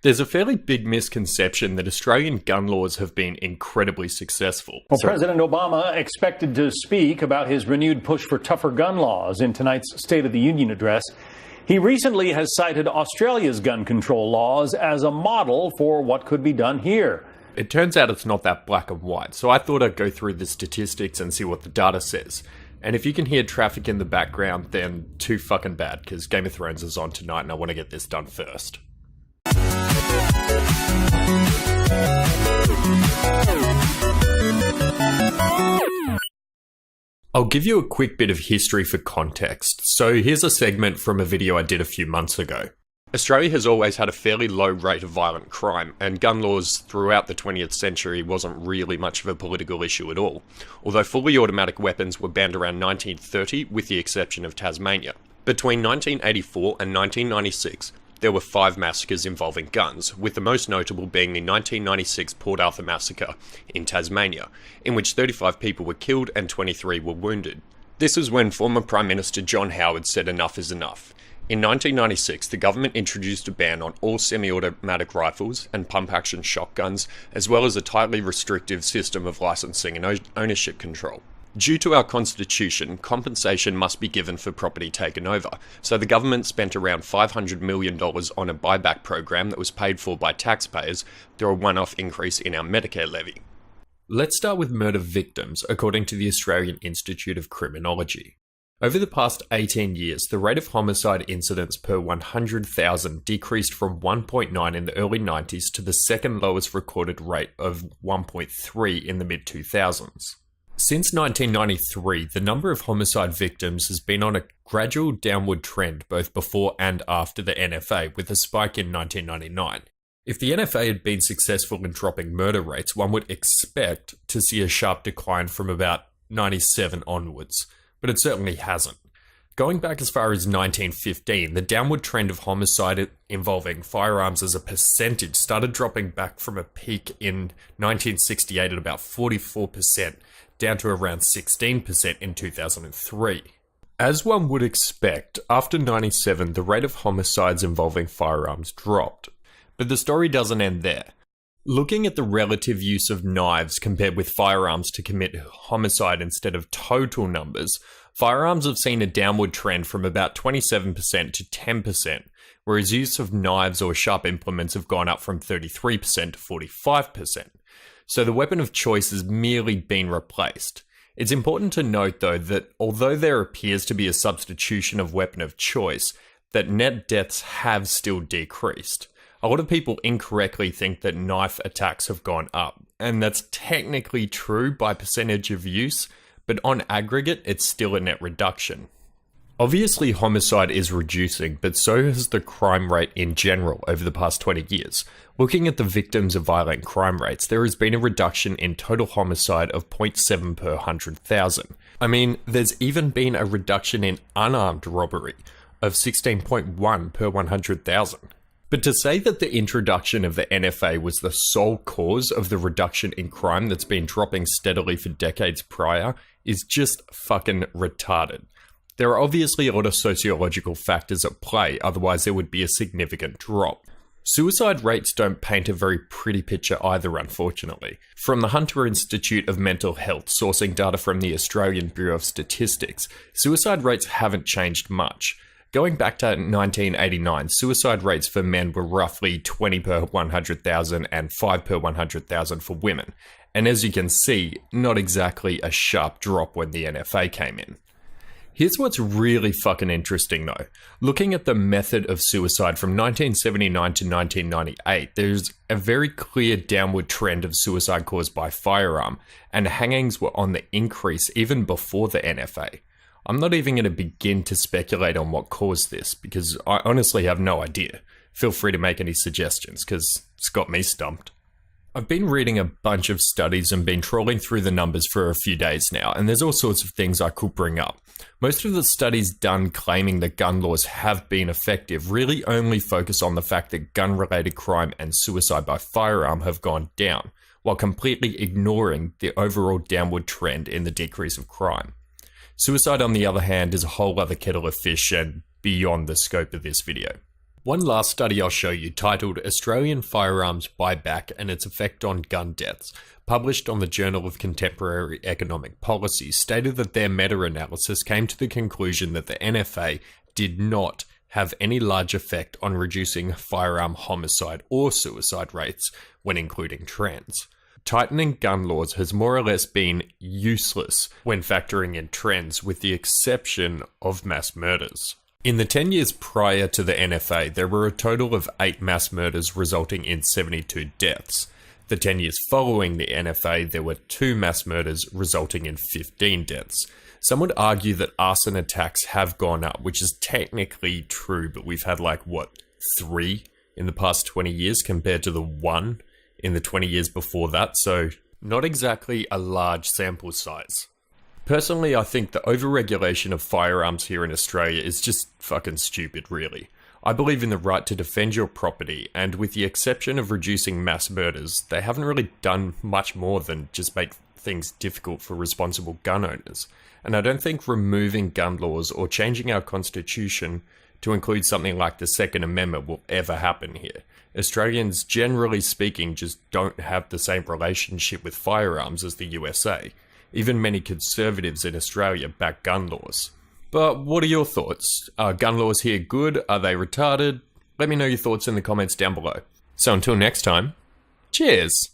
There's a fairly big misconception that Australian gun laws have been incredibly successful. Well, President Obama expected to speak about his renewed push for tougher gun laws in tonight's State of the Union address. He recently has cited Australia's gun control laws as a model for what could be done here. It turns out it's not that black and white, so I thought I'd go through the statistics and see what the data says. And if you can hear traffic in the background, then too fucking bad, because Game of Thrones is on tonight and I want to get this done first. I'll give you a quick bit of history for context. So here's a segment from a video I did a few months ago. Australia has always had a fairly low rate of violent crime, and gun laws throughout the 20th century wasn't really much of a political issue at all, although fully automatic weapons were banned around 1930 with the exception of Tasmania. Between 1984 and 1996, there were 5 massacres involving guns, with the most notable being the 1996 Port Arthur massacre in Tasmania, in which 35 people were killed and 23 were wounded. This was when former Prime Minister John Howard said enough is enough. In 1996, the government introduced a ban on all semi-automatic rifles and pump-action shotguns, as well as a tightly restrictive system of licensing and ownership control. Due to our constitution, compensation must be given for property taken over, so the government spent around $500 million on a buyback program that was paid for by taxpayers through a one-off increase in our Medicare levy. Let's start with murder victims, according to the Australian Institute of Criminology. Over the past 18 years, the rate of homicide incidents per 100,000 decreased from 1.9 in the early 90s to the second lowest recorded rate of 1.3 in the mid-2000s. Since 1993, the number of homicide victims has been on a gradual downward trend both before and after the NFA, with a spike in 1999. If the NFA had been successful in dropping murder rates, one would expect to see a sharp decline from about 97 onwards, but it certainly hasn't. Going back as far as 1915, the downward trend of homicide involving firearms as a percentage started dropping back from a peak in 1968 at about 44%, down to around 16% in 2003. As one would expect, after 97, the rate of homicides involving firearms dropped. But the story doesn't end there. Looking at the relative use of knives compared with firearms to commit homicide instead of total numbers, firearms have seen a downward trend from about 27% to 10%, whereas use of knives or sharp implements have gone up from 33% to 45%. So the weapon of choice has merely been replaced. It's important to note though that although there appears to be a substitution of weapon of choice, that net deaths have still decreased. A lot of people incorrectly think that knife attacks have gone up, and that's technically true by percentage of use, but on aggregate it's still a net reduction. Obviously homicide is reducing, but so has the crime rate in general over the past 20 years. Looking at the victims of violent crime rates, there has been a reduction in total homicide of 0.7 per 100,000. I mean, there's even been a reduction in unarmed robbery of 16.1 per 100,000. But to say that the introduction of the NFA was the sole cause of the reduction in crime that's been dropping steadily for decades prior is just fucking retarded. There are obviously a lot of sociological factors at play, otherwise there would be a significant drop. Suicide rates don't paint a very pretty picture either, unfortunately. From the Hunter Institute of Mental Health, sourcing data from the Australian Bureau of Statistics, suicide rates haven't changed much. Going back to 1989, suicide rates for men were roughly 20 per 100,000 and 5 per 100,000 for women. And as you can see, not exactly a sharp drop when the NFA came in. Here's what's really fucking interesting though. Looking at the method of suicide from 1979 to 1998, there's a very clear downward trend of suicide caused by firearm, and hangings were on the increase even before the NFA. I'm not even going to begin to speculate on what caused this, because I honestly have no idea. Feel free to make any suggestions, because it's got me stumped. I've been reading a bunch of studies and been trawling through the numbers for a few days now, and there's all sorts of things I could bring up. Most of the studies done claiming that gun laws have been effective really only focus on the fact that gun-related crime and suicide by firearm have gone down, while completely ignoring the overall downward trend in the decrease of crime. Suicide, on the other hand, is a whole other kettle of fish and beyond the scope of this video. One last study I'll show you, titled Australian Firearms Buyback and Its Effect on Gun Deaths, published on the Journal of Contemporary Economic Policy, stated that their meta-analysis came to the conclusion that the NFA did not have any large effect on reducing firearm homicide or suicide rates when including trends. Tightening gun laws has more or less been useless when factoring in trends, with the exception of mass murders. In the 10 years prior to the NFA, there were a total of 8 mass murders resulting in 72 deaths. The 10 years following the NFA, there were 2 mass murders resulting in 15 deaths. Some would argue that arson attacks have gone up, which is technically true, but we've had 3 in the past 20 years compared to the 1 in the 20 years before that, so not exactly a large sample size. Personally, I think the overregulation of firearms here in Australia is just fucking stupid, really. I believe in the right to defend your property, and with the exception of reducing mass murders, they haven't really done much more than just make things difficult for responsible gun owners. And I don't think removing gun laws or changing our constitution to include something like the Second Amendment will ever happen here. Australians, generally speaking, just don't have the same relationship with firearms as the USA. Even many conservatives in Australia back gun laws. But what are your thoughts? Are gun laws here good? Are they retarded? Let me know your thoughts in the comments down below. So until next time, cheers!